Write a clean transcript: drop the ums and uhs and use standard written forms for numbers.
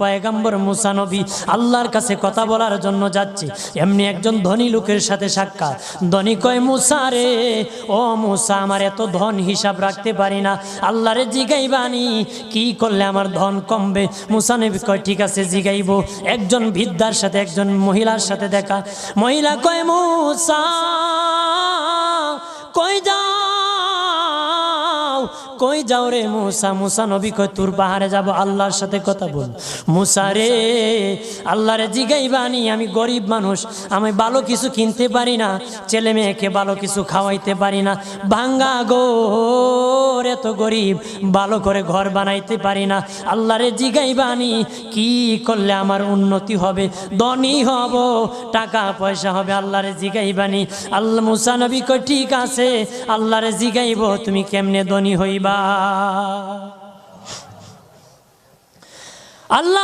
পয়গম্বর মুসা নবী আল্লাহর কাছে কথা বলার জন্য যাচ্ছে, এমনি একজন ধনী লোকের সাথে সাক্ষাৎ। ধনী কয়, মুসা রে, ও মুসা, আমার এত ধন হিসাব রাখতে পারি না, আল্লাহরে জিগাইবানি কি করলে আমার ধন কমবে? মুসা নবী কয়, ঠিক আছে জিগাইব। একজন বৃদ্ধার সাথে, একজন মহিলার সাথে দেখা। মহিলা কয়, মুসা কই যাও, কই যাও রে মুসা? মুসা নবী কয়, তোর পাহাড়ে যাব, আল্লাহর সাথে কথা বল। মুসা রে, আল্লাহরে জিগাইবানি, আমি গরিব মানুষ, আমি ভালো কিছু কিনতে পারি না, ছেলে মেয়েকে ভালো কিছু খাওয়াইতে পারি না, ভাঙ্গা ঘর, এত গরিব, ভালো করে ঘর বানাইতে পারি না, আল্লাহরে জিগাইবানি কি করলে আমার উন্নতি হবে, ধনী হব, টাকা পয়সা হবে, আল্লাহরে জিগাইবানি। আল্লাহ মুসা নবী কয়, ঠিক আছে, আল্লাহরে জিগাইব, তুমি কেমনে ধনী হইবা। আল্লাহ